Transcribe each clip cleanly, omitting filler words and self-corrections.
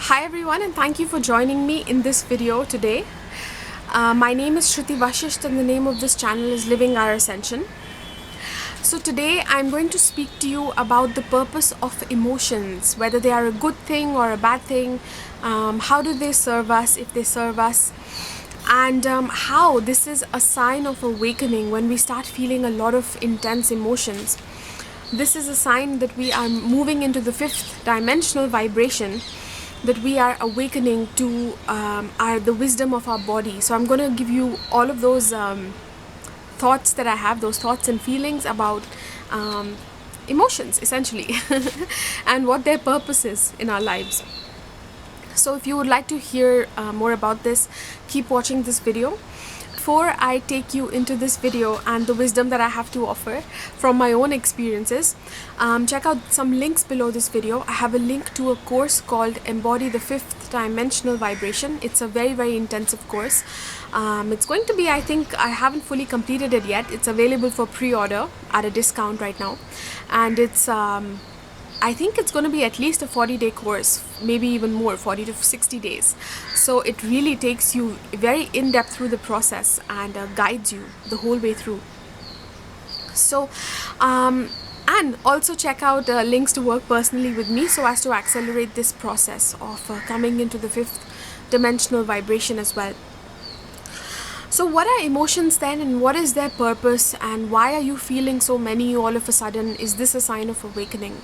Hi everyone, and thank you for joining me in this video today. My name is Shruti Vashisht and the name of this channel is Living Our Ascension. So today I'm going to speak to you about the purpose of emotions, whether they are a good thing or a bad thing, how do they serve us, if they serve us, and how this is a sign of awakening when we start feeling a lot of intense emotions. This is a sign that we are moving into the fifth dimensional vibration, that we are awakening to the wisdom of our body. So I'm going to give you all of those thoughts that I have, those thoughts and feelings about emotions essentially and what their purpose is in our lives. So if you would like to hear more about this, keep watching this video. Before I take you into this video and the wisdom that I have to offer from my own experiences, check out some links below this video. I have a link to a course called EMBODY, the Fifth Dimensional Vibration. It's a very, very intensive course. It's going to be, I think, I haven't fully completed it yet. It's available for pre-order at a discount right now. And it's I think it's going to be at least a 40-day course, maybe even more, 40 to 60 days. So it really takes you very in-depth through the process and guides you the whole way through. So, and also check out links to work personally with me so as to accelerate this process of coming into the fifth dimensional vibration as well. So what are emotions then, and what is their purpose, and why are you feeling so many all of a sudden? Is this a sign of awakening?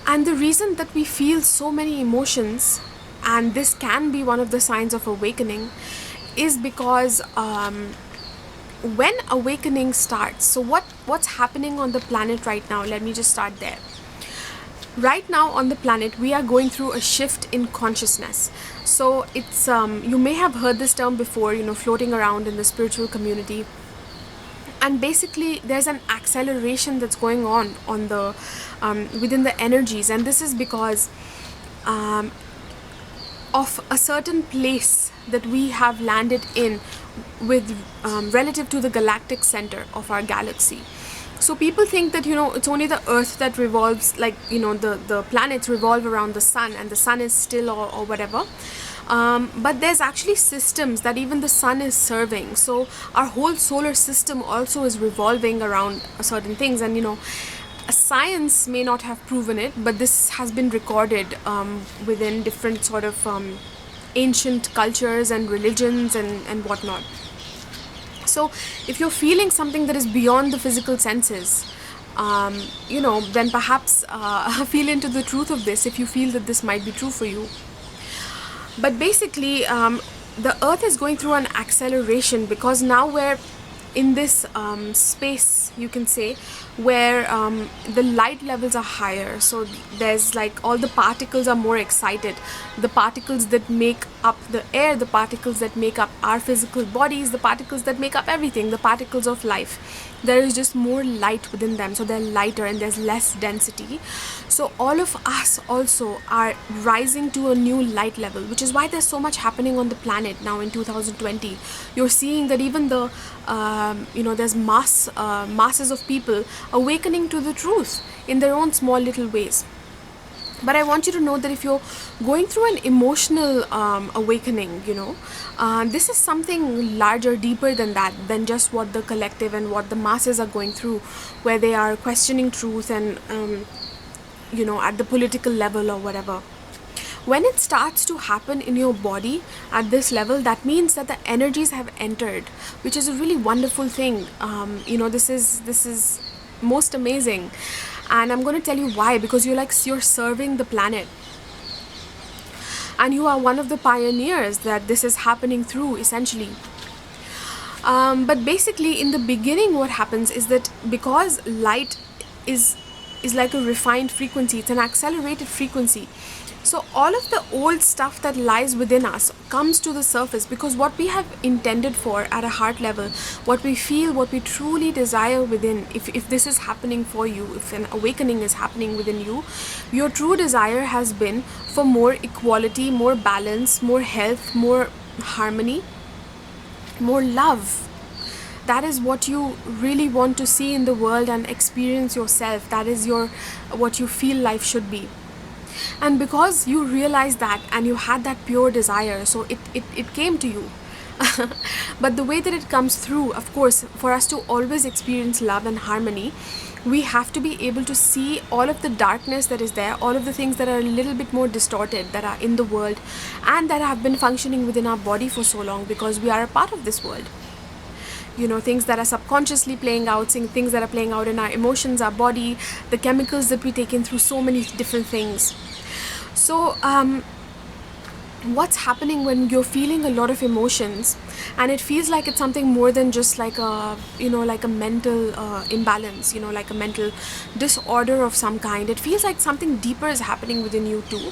And the reason that we feel so many emotions, and this can be one of the signs of awakening, is because when awakening starts, so what's happening on the planet right now? Let me just start there. Right now on the planet, we are going through a shift in consciousness. So it's you may have heard this term before, floating around in the spiritual community. And basically there's an acceleration that's going on the within the energies, and this is because of a certain place that we have landed in with relative to the galactic center of our galaxy. So people think that it's only the earth that revolves, like the planets revolve around the sun and the sun is still or whatever. But there's actually systems that even the sun is serving. So our whole solar system also is revolving around certain things, and science may not have proven it, but this has been recorded within different sort of ancient cultures and religions and whatnot. So if you're feeling something that is beyond the physical senses, then perhaps feel into the truth of this if you feel that this might be true for you. But basically, the earth is going through an acceleration because now we're in this space, you can say, where the light levels are higher. So there's like all the particles are more excited. The particles that make up the air, the particles that make up our physical bodies, the particles that make up everything, the particles of life. There is just more light within them, so they're lighter and there's less density. So all of us also are rising to a new light level, which is why there's so much happening on the planet now in 2020. You're seeing that even the there's masses of people awakening to the truth in their own small little ways. But I want you to know that if you're going through an emotional awakening, this is something larger, deeper than that, than just what the collective and what the masses are going through, where they are questioning truth and, at the political level or whatever. When it starts to happen in your body at this level, that means that the energies have entered, which is a really wonderful thing. This is most amazing. And I'm going to tell you why, because you're serving the planet. And you are one of the pioneers that this is happening through, essentially. But basically, in the beginning, what happens is that because light is like a refined frequency, it's an accelerated frequency. So all of the old stuff that lies within us comes to the surface, because what we have intended for at a heart level, what we feel, what we truly desire within, if this is happening for you, if an awakening is happening within you, your true desire has been for more equality, more balance, more health, more harmony, more love. That is what you really want to see in the world and experience yourself. That is what you feel life should be. And because you realized that and you had that pure desire, so it came to you. But the way that it comes through, of course, for us to always experience love and harmony, we have to be able to see all of the darkness that is there, all of the things that are a little bit more distorted that are in the world and that have been functioning within our body for so long, because we are a part of this world. You know, things that are subconsciously playing out, things that are playing out in our emotions, our body, the chemicals that we take in through so many different things. So what's happening when you're feeling a lot of emotions and it feels like it's something more than just like a, you know, like a mental imbalance, you know, like a mental disorder of some kind, it feels like something deeper is happening within you too,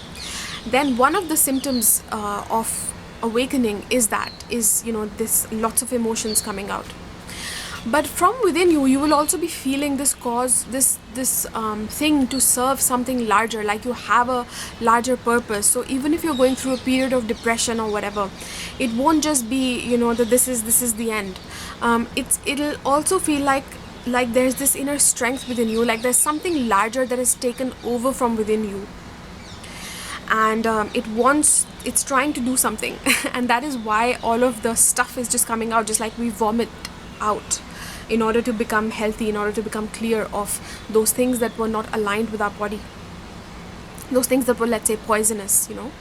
then one of the symptoms of awakening is, you know, this lots of emotions coming out. But from within you, you will also be feeling this cause, this thing to serve something larger, like you have a larger purpose. So even if you're going through a period of depression or whatever, it won't just be, you know, that this is the end. It'll also feel like there's this inner strength within you, like there's something larger that is taken over from within you, and it's trying to do something. And that is why all of the stuff is just coming out, just like we vomit out, in order to become healthy, in order to become clear of those things that were not aligned with our body, those things that were, let's say, poisonous, you know.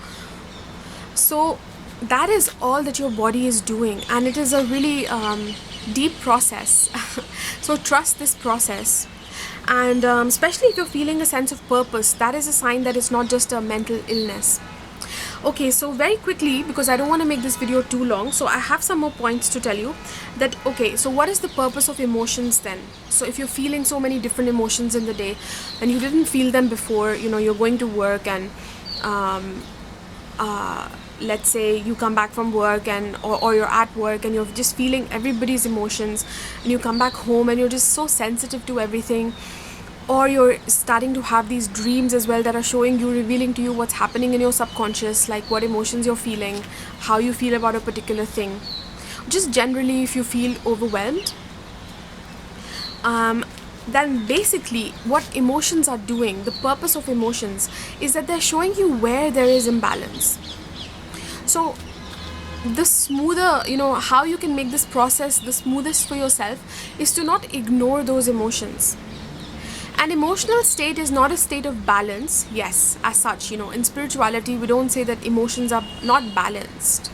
So that is all that your body is doing, and it is a really deep process. So trust this process, and especially if you're feeling a sense of purpose, that is a sign that it's not just a mental illness. Okay, so very quickly, because I don't want to make this video too long, so I have some more points to tell you that, okay, so what is the purpose of emotions then? So if you're feeling so many different emotions in the day and you didn't feel them before, you know, you're going to work and let's say you come back from work and or you're at work and you're just feeling everybody's emotions, and you come back home and you're just so sensitive to everything, or you're starting to have these dreams as well that are showing you, revealing to you what's happening in your subconscious, like what emotions you're feeling, how you feel about a particular thing. Just generally, if you feel overwhelmed, then basically what emotions are doing, the purpose of emotions is that they're showing you where there is imbalance. So the smoother, you know, how you can make this process the smoothest for yourself is to not ignore those emotions. An emotional state is not a state of balance, yes, as such. You know, in spirituality, we don't say that emotions are not balanced.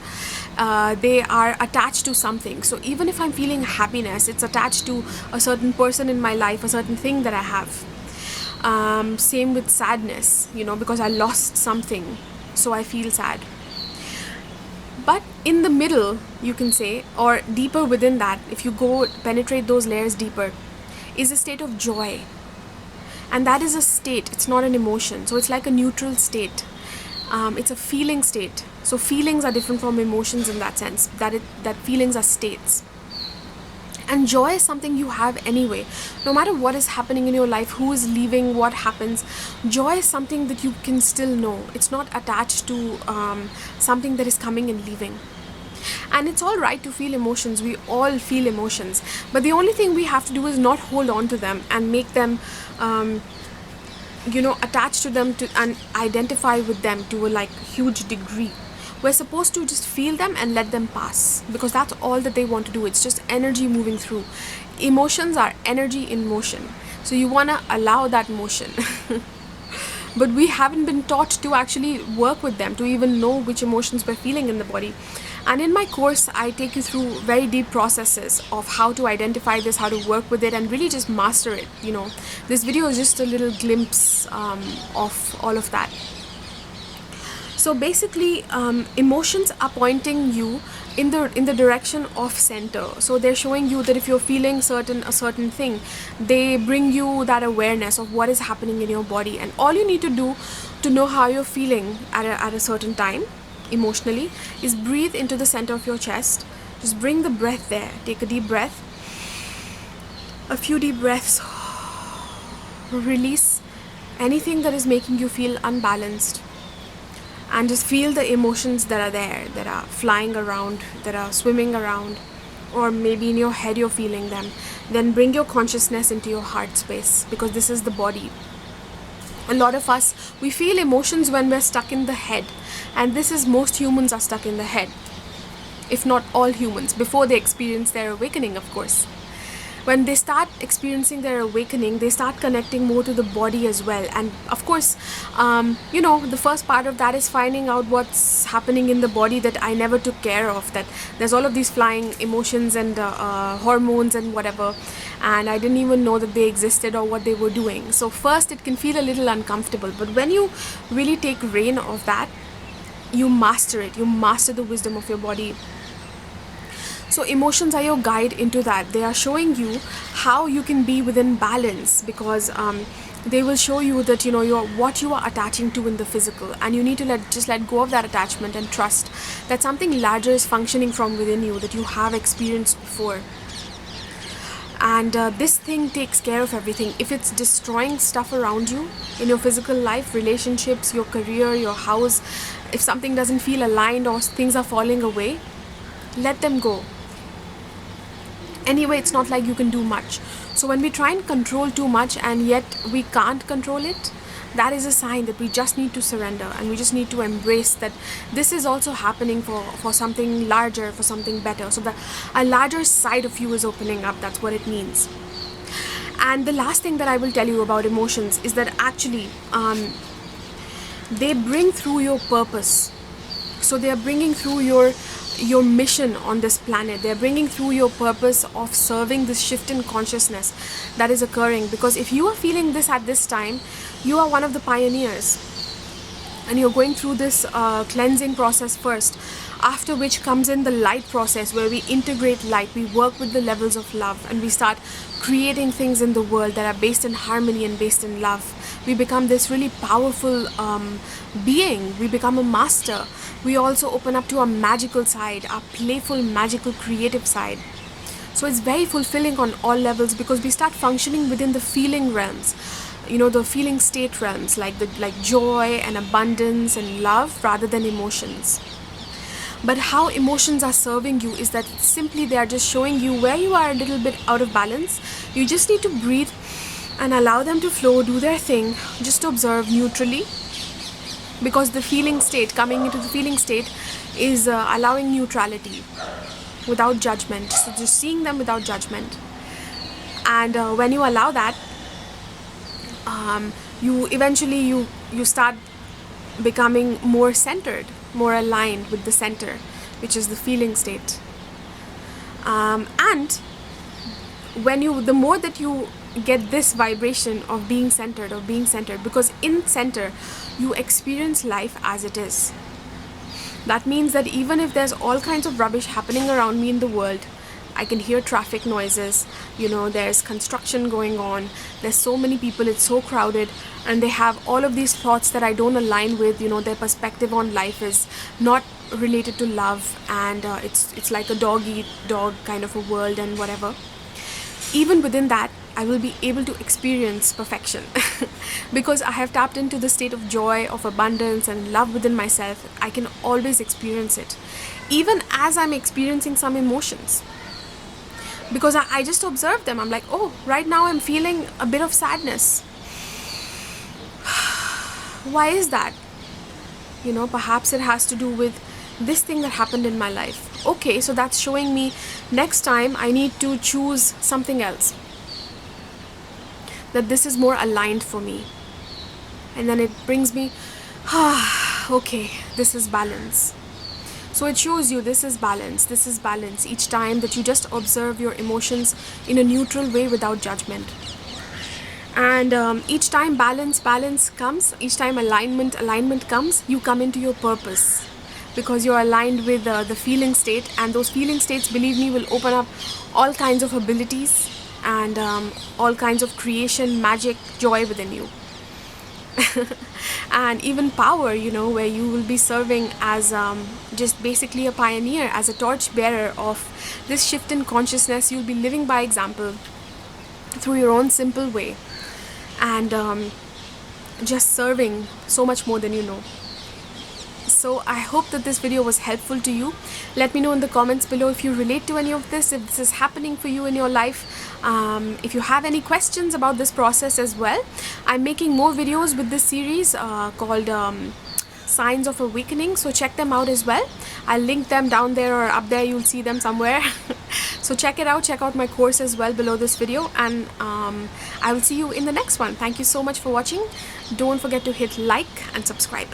They are attached to something. So even if I'm feeling happiness, it's attached to a certain person in my life, a certain thing that I have. Same with sadness, you know, because I lost something, so I feel sad. But in the middle, you can say, or deeper within that, if you go penetrate those layers deeper, is a state of joy. And that is a state, it's not an emotion. So it's like a neutral state. It's a feeling state. So feelings are different from emotions in that sense, that feelings are states. And joy is something you have anyway. No matter what is happening in your life, who is leaving, what happens, joy is something that you can still know. It's not attached to something that is coming and leaving. And it's all right to feel emotions. We all feel emotions. But the only thing we have to do is not hold on to them and make them, you know, attach to them and identify with them to a like huge degree. We're supposed to just feel them and let them pass, because that's all that they want to do. It's just energy moving through. Emotions are energy in motion. So you want to allow that motion. But we haven't been taught to actually work with them, to even know which emotions we're feeling in the body. And in my course, I take you through very deep processes of how to identify this, how to work with it, and really just master it. You know, this video is just a little glimpse of all of that. So basically, emotions are pointing you in the direction of center. So they're showing you that if you're feeling a certain thing, they bring you that awareness of what is happening in your body. And all you need to do to know how you're feeling at a certain time emotionally is breathe into the center of your chest. Just bring the breath there. Take a deep breath, a few deep breaths. Release anything that is making you feel unbalanced, and just feel the emotions that are there, that are flying around, that are swimming around, or maybe in your head you're feeling them. Then bring your consciousness into your heart space, because this is the body. A lot of us, we feel emotions when we're stuck in the head, and this is most humans are stuck in the head, if not all humans, before they experience their awakening, of course. When they start experiencing their awakening, they start connecting more to the body as well. And of course, the first part of that is finding out what's happening in the body that I never took care of, that there's all of these flying emotions and hormones and whatever, and I didn't even know that they existed or what they were doing. So first it can feel a little uncomfortable, but when you really take reign of that, you master it, you master the wisdom of your body. So emotions are your guide into that. They are showing you how you can be within balance, because they will show you that what you are attaching to in the physical, and you need to let go of that attachment and trust that something larger is functioning from within you that you have experienced before. And this thing takes care of everything. If it's destroying stuff around you in your physical life, relationships, your career, your house, if something doesn't feel aligned or things are falling away, let them go. Anyway, it's not like you can do much. So when we try and control too much and yet we can't control it, that is a sign that we just need to surrender, and we just need to embrace that this is also happening for something larger, for something better. So that a larger side of you is opening up. That's what it means. And the last thing that I will tell you about emotions is that actually they bring through your purpose. So they are bringing through your mission on this planet. They're bringing through your purpose of serving this shift in consciousness that is occurring. Because if you are feeling this at this time, you are one of the pioneers, and you're going through this cleansing process first, after which comes in the light process, where we integrate light, we work with the levels of love, and we start creating things in the world that are based in harmony and based in love. We become this really powerful being. We become a master. We also open up to our magical side, our playful, magical, creative side. So it's very fulfilling on all levels, because we start functioning within the feeling realms, the feeling state realms, like joy and abundance and love, rather than emotions. But how emotions are serving you is that simply they are just showing you where you are a little bit out of balance. You just need to breathe and allow them to flow, do their thing, just observe neutrally. Because the feeling state, coming into the feeling state, is allowing neutrality without judgment. So just seeing them without judgment. And when you allow that, you eventually start becoming more centered, more aligned with the center, which is the feeling state. And the more that you get this vibration of being centered, because in center you experience life as it is. That means that even if there's all kinds of rubbish happening around me in the world, I can hear traffic noises, there's construction going on, there's so many people, it's so crowded, and they have all of these thoughts that I don't align with. Their perspective on life is not related to love, and it's like a dog eat dog kind of a world and whatever. Even within that, I will be able to experience perfection because I have tapped into the state of joy, of abundance and love within myself. I can always experience it, even as I'm experiencing some emotions, because I just observe them. I'm like, oh, right now I'm feeling a bit of sadness. Why is that? Perhaps it has to do with this thing that happened in my life. Okay, so that's showing me next time I need to choose something else, that this is more aligned for me. And then it brings me, okay, this is balance. So it shows you this is balance, each time that you just observe your emotions in a neutral way without judgment. And each time balance comes, each time alignment comes, you come into your purpose, because you're aligned with the feeling state, and those feeling states, believe me, will open up all kinds of abilities and all kinds of creation, magic, joy within you. And even power, where you will be serving as just basically a pioneer, as a torch bearer of this shift in consciousness. You'll be living by example through your own simple way, and just serving so much more than you know. So I hope that this video was helpful to you. Let me know in the comments below if you relate to any of this, if this is happening for you in your life. If you have any questions about this process as well. I'm making more videos with this series called Signs of Awakening, so check them out as well. I'll link them down there or up there, you'll see them somewhere. So check it out, check out my course as well below this video, and I will see you in the next one. Thank you so much for watching. Don't forget to hit like and subscribe.